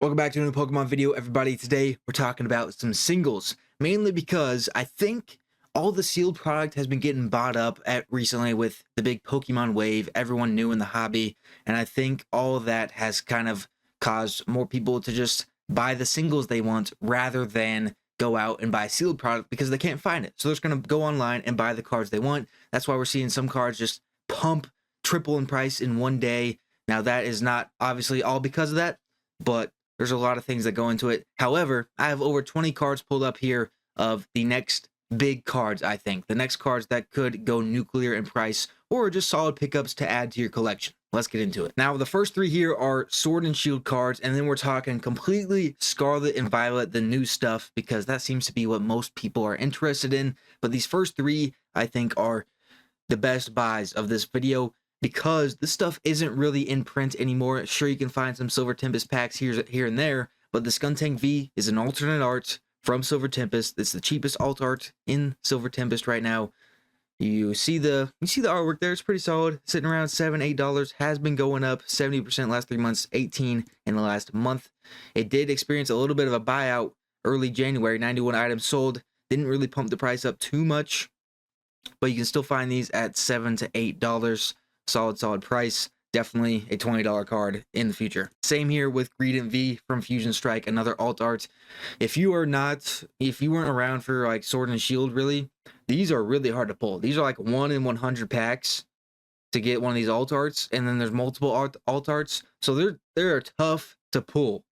Welcome back to a new Pokemon video, everybody. Today, we're talking about some singles, mainly because I think all the sealed product has been getting bought up recently with the big Pokemon wave, everyone new in the hobby, and I think all of that has kind of caused more people to just buy the singles they want rather than go out and buy sealed product because they can't find it. So they're just going to go online and buy the cards they want. That's why we're seeing some cards just pump triple in price in one day. Now, that is not obviously all because of that, but there's a lot of things that go into it. However, I have over 20 cards pulled up here of the next big cards, I think. The next cards that could go nuclear in price or just solid pickups to add to your collection. Let's get into it. Now, the first three here are Sword and Shield cards, and then we're talking completely Scarlet and Violet, the new stuff, because that seems to be what most people are interested in. But these first three, I think, are the best buys of this video, because this stuff isn't really in print anymore. Sure, you can find some Silver Tempest packs here and there, but the Skuntank V is an alternate art from Silver Tempest. It's the cheapest alt art in Silver Tempest right now. You see the artwork there. It's pretty solid, sitting around $7-8. Has been going up 70% last 3 months, 18 in the last month. It did experience a little bit of a buyout early January. 91 items sold. Didn't really pump the price up too much, but you can still find these at $7 to $8. Solid price. Definitely a $20 card in the future. Same here with Greedent V from Fusion Strike, another alt art. If you weren't around for like Sword and Shield, really, these are really hard to pull. These are like 1 in 100 packs to get one of these alt arts, and then there's multiple alt arts, so they're tough to pull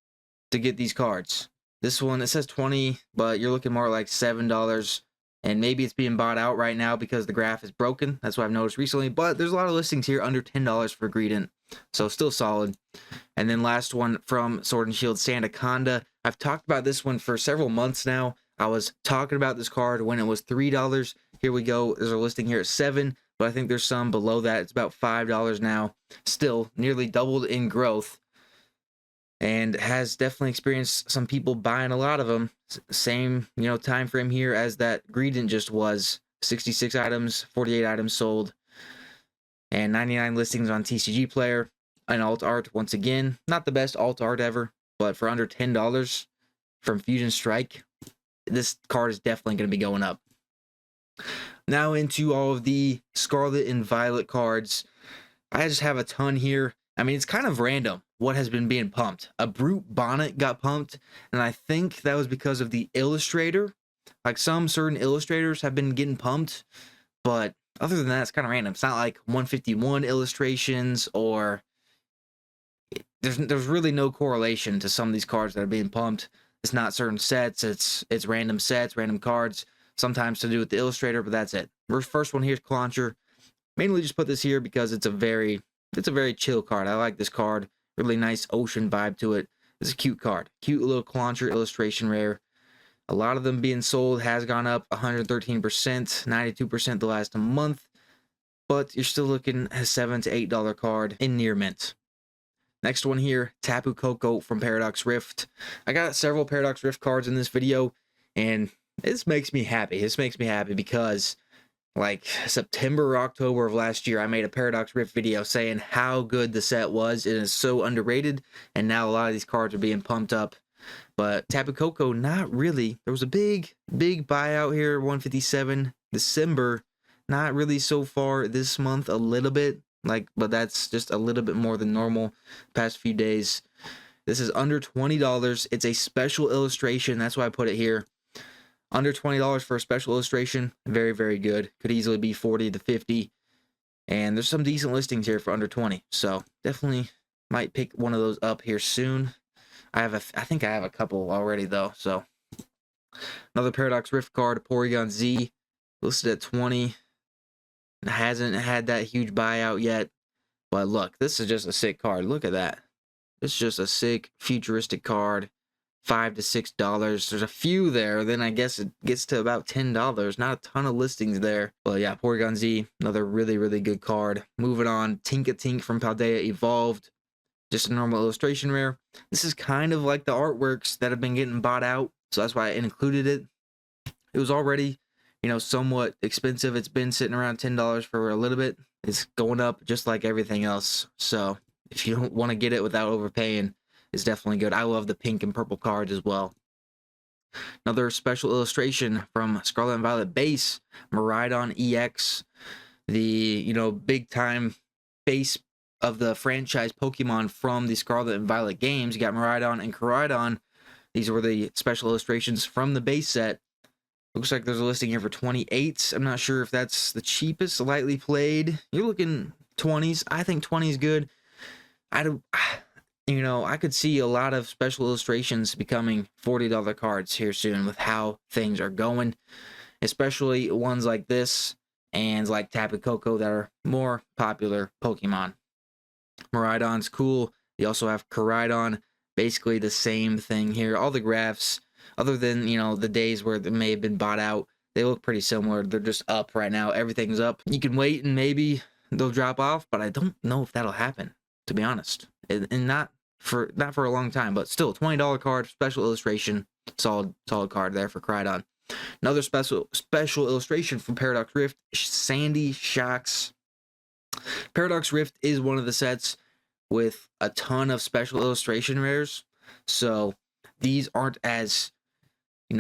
to get these cards. This one, it says 20, but you're looking more like $7. And maybe it's being bought out right now because the graph is broken. That's what I've noticed recently. But there's a lot of listings here under $10 for Greedent. So still solid. And then last one from Sword and Shield, Sandaconda. I've talked about this one for several months now. I was talking about this card when it was $3. Here we go. There's a listing here at $7. But I think there's some below that. It's about $5 now. Still nearly doubled in growth. And has definitely experienced some people buying a lot of them. Same, time frame here as that Greedent just was. 66 items, 48 items sold, and 99 listings on TCG Player. An alt art, once again, not the best alt art ever, but for under $10 from Fusion Strike, this card is definitely going to be going up. Now into all of the Scarlet and Violet cards. I just have a ton here. I mean, it's kind of random what has been being pumped. A Brute Bonnet got pumped, and I think that was because of the illustrator. Like, some certain illustrators have been getting pumped, but other than that, it's kind of random. It's not like 151 illustrations, or there's really no correlation to some of these cards that are being pumped. It's not certain sets. It's random sets, random cards, sometimes to do with the illustrator, but that's it. First one here is Clauncher. Mainly just put this here because it's a very chill card. I like this card. Really nice ocean vibe to it. It's a cute card. Cute little Clauncher illustration rare. A lot of them being sold, has gone up 113%, 92% the last month. But you're still looking at a $7 to $8 card in near mint. Next one here, Tapu Koko from Paradox Rift. I got several Paradox Rift cards in this video, and this makes me happy. This makes me happy because, like, September or October of last year, I made a Paradox Rift video saying how good the set was. It is so underrated, and now a lot of these cards are being pumped up. But Tapu Koko, not really. There was a big buyout here, 157 December. Not really so far this month, a little bit. But that's just a little bit more than normal past few days. This is under $20. It's a special illustration. That's why I put it here. Under $20 for a special illustration, very good. Could easily be 40 to 50. And there's some decent listings here for under 20. So definitely might pick one of those up here soon. I think I have a couple already though. So another Paradox Rift card, Porygon Z, listed at 20. It hasn't had that huge buyout yet. But look, this is just a sick card. Look at that. It's just a sick futuristic card. $5 to $6. There's a few there. Then I guess it gets to about $10. Not a ton of listings there. But yeah, Porygon Z, another really good card. Moving on, Tinka-Tink from Paldea Evolved. Just a normal illustration rare. This is kind of like the artworks that have been getting bought out, so that's why I included it. It was already, somewhat expensive. It's been sitting around $10 for a little bit. It's going up just like everything else. So if you don't want to get it without overpaying, is definitely good. I love the pink and purple cards as well. Another special illustration from Scarlet and Violet base, Miraidon EX, the, big time base of the franchise Pokemon from the Scarlet and Violet games. You got Miraidon and Koraidon. These were the special illustrations from the base set. Looks like there's a listing here for 28. I'm not sure if that's the cheapest, lightly played. You're looking 20s. I think 20 is good. I could see a lot of special illustrations becoming $40 cards here soon with how things are going, especially ones like this and like Tapu Koko that are more popular Pokemon. Miraidon's cool. You also have Koraidon, basically the same thing here. All the graphs, other than, the days where they may have been bought out, they look pretty similar. They're just up right now. Everything's up. You can wait and maybe they'll drop off, but I don't know if that'll happen, to be honest. And not for a long time, but still, $20 card, special illustration, solid card there for Koraidon. Another special illustration from Paradox Rift, Sandy Shocks. Paradox Rift is one of the sets with a ton of special illustration rares, so these aren't as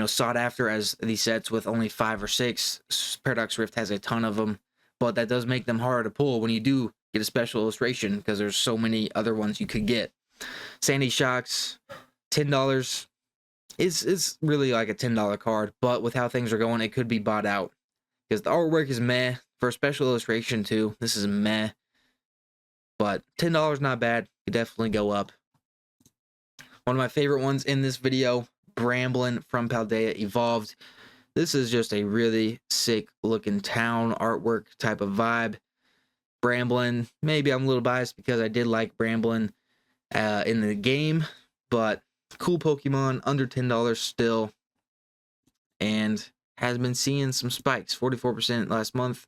sought after as these sets with only 5 or 6. Paradox Rift has a ton of them, but that does make them harder to pull when you do get a special illustration, because there's so many other ones you could get. Sandy Shocks, $10 is really like a $10 card, but with how things are going, it could be bought out because the artwork is meh. For a special illustration too, this is meh, but $10 not bad. Could definitely go up. One of my favorite ones in this video, Bramblin from Paldea Evolved. This is just a really sick looking town artwork type of vibe. Bramblin, maybe I'm a little biased because I did like Bramblin in the game, but cool Pokemon, under $10 still, and has been seeing some spikes. 44% last month,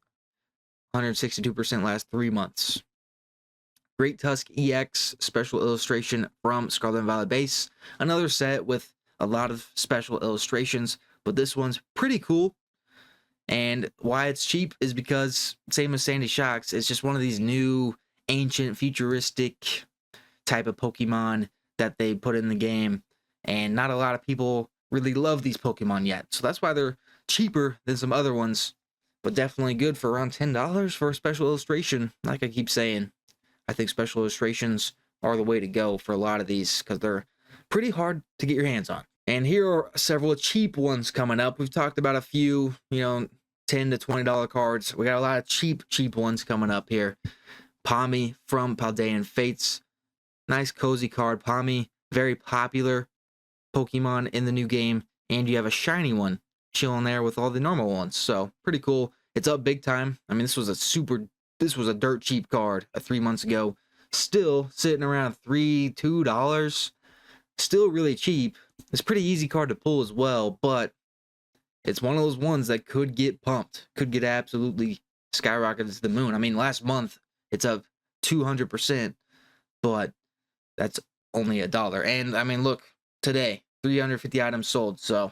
162% last 3 months. Great Tusk EX special illustration from Scarlet and Violet base. Another set with a lot of special illustrations, but this one's pretty cool. And why it's cheap is because, same as Sandy Shocks, it's just one of these new, ancient, futuristic type of Pokemon that they put in the game. And not a lot of people really love these Pokemon yet. So that's why they're cheaper than some other ones. But definitely good for around $10 for a special illustration. Like I keep saying, I think special illustrations are the way to go for a lot of these because they're pretty hard to get your hands on. And here are several cheap ones coming up. We've talked about a few, $10 to $20 cards. We got a lot of cheap ones coming up here. Pawmi from Paldean Fates. Nice cozy card. Pawmi, very popular Pokemon in the new game. And you have a shiny one chilling there with all the normal ones. So pretty cool. It's up big time. I mean, this was a dirt cheap card 3 months ago. Still sitting around $2. Still really cheap. It's a pretty easy card to pull as well, but it's one of those ones that could get pumped, could get absolutely skyrocketed to the moon. I mean, last month it's up 200%, but that's only $1. And I mean, look, today 350 items sold, so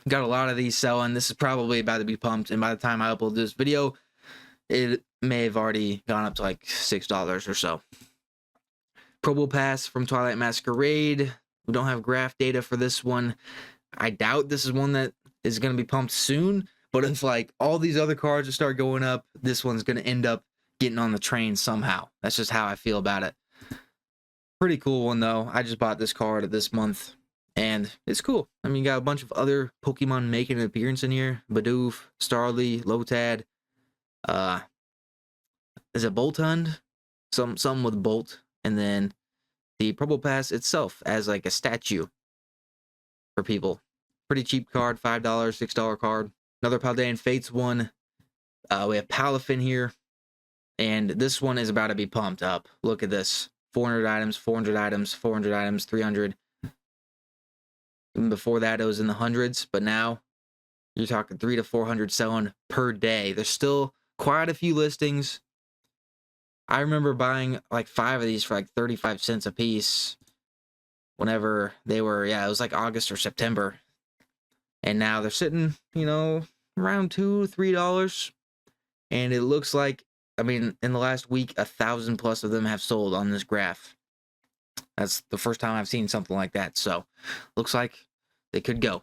got a lot of these selling. This is probably about to be pumped, and by the time I upload this video, it may have already gone up to like $6 or so. Probopass from Twilight Masquerade. We don't have graph data for this one. I doubt this is one that is going to be pumped soon, but if like all these other cards start going up, this one's going to end up getting on the train somehow. That's just how I feel about it. Pretty cool one though. I just bought this card this month and it's cool. I mean, you got a bunch of other Pokemon making an appearance in here. Bidoof, Starly, Lotad. Is it Boltund? Something with Bolt, and then the Probopass itself as like a statue for people. Pretty cheap card, $5, $6 card. Another Paldean Fates one. We have Palafin here, and this one is about to be pumped up. Look at this. 400 items, 400 items, 400 items, 300. Even before that, it was in the hundreds, but now you're talking 300 to 400 selling per day. There's still quite a few listings. I remember buying like 5 of these for like 35 cents a piece whenever they were, it was like August or September. And now they're sitting, around $2, $3. And it looks like, I mean, in the last week, 1,000 plus of them have sold on this graph. That's the first time I've seen something like that. So looks like they could go.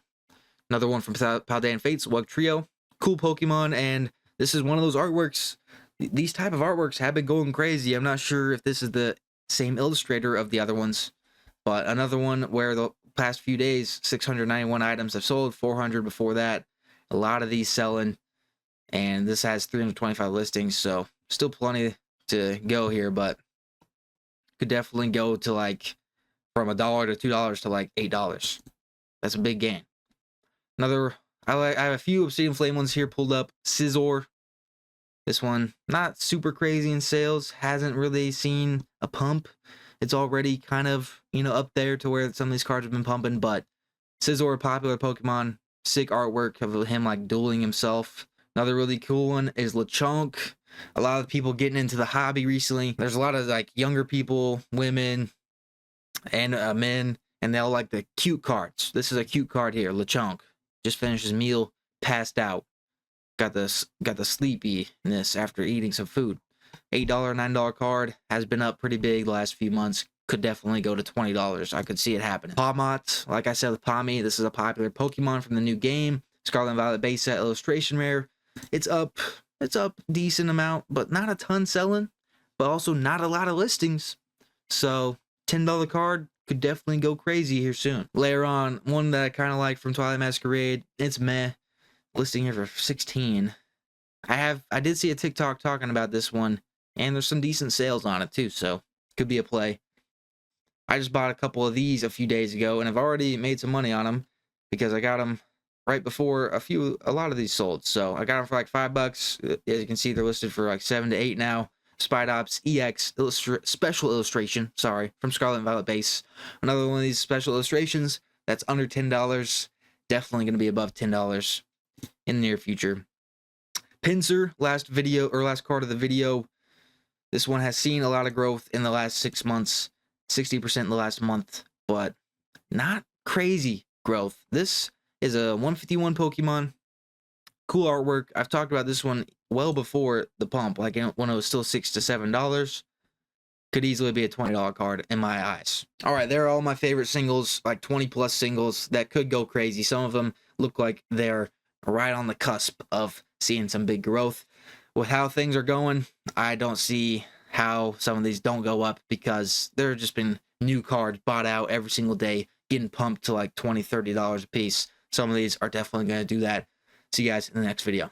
Another one from Paldean Fates, Wug Trio. Cool Pokemon, and this is one of those artworks. These type of artworks have been going crazy. I'm not sure if this is the same illustrator of the other ones, but another one where the past few days, 691 items have sold, 400 before that. A lot of these selling, and this has 325 listings, so still plenty to go here, but could definitely go to like from $1 to $2 to like $8. That's a big gain. Another, I have a few Obsidian Flame ones here pulled up. Scizor. This one, not super crazy in sales. Hasn't really seen a pump. It's already kind of, up there to where some of these cards have been pumping, but Scizor, popular Pokemon. Sick artwork of him like dueling himself. Another really cool one is Lechonk. A lot of people getting into the hobby recently. There's a lot of like younger people, women, and men, and they all like the cute cards. This is a cute card here. Lechonk just finished his meal, passed out. Got the sleepiness after eating some food. $8, $9 card has been up pretty big the last few months. Could definitely go to $20. I could see it happening. Pawmot, like I said with Pawmi, this is a popular Pokemon from the new game. Scarlet and Violet base set illustration rare. It's up decent amount, but not a ton selling, but also not a lot of listings. So $10 card could definitely go crazy here soon. Later on, one that I kind of like from Twilight Masquerade. It's meh. Listing here for 16. I did see a TikTok talking about this one, and there's some decent sales on it too, so could be a play. I just bought a couple of these a few days ago, and I've already made some money on them because I got them right before a lot of these sold. So I got them for like $5. As you can see, they're listed for like 7 to 8 now. Spidops EX special illustration, from Scarlet and Violet base. Another one of these special illustrations that's under $10. Definitely going to be above $10 in the near future. Pinsir, last card of the video. This one has seen a lot of growth in the last 6 months, 60% in the last month, but not crazy growth. This is a 151 Pokemon. Cool artwork. I've talked about this one well before the pump, like when it was still $6 to $7. Could easily be a $20 card in my eyes. All right, there are all my favorite singles, like 20 plus singles that could go crazy. Some of them look like they're right on the cusp of seeing some big growth. With how things are going, I don't see how some of these don't go up because there have just been new cards bought out every single day, getting pumped to like $20, $30 a piece. Some of these are definitely going to do that. See you guys in the next video.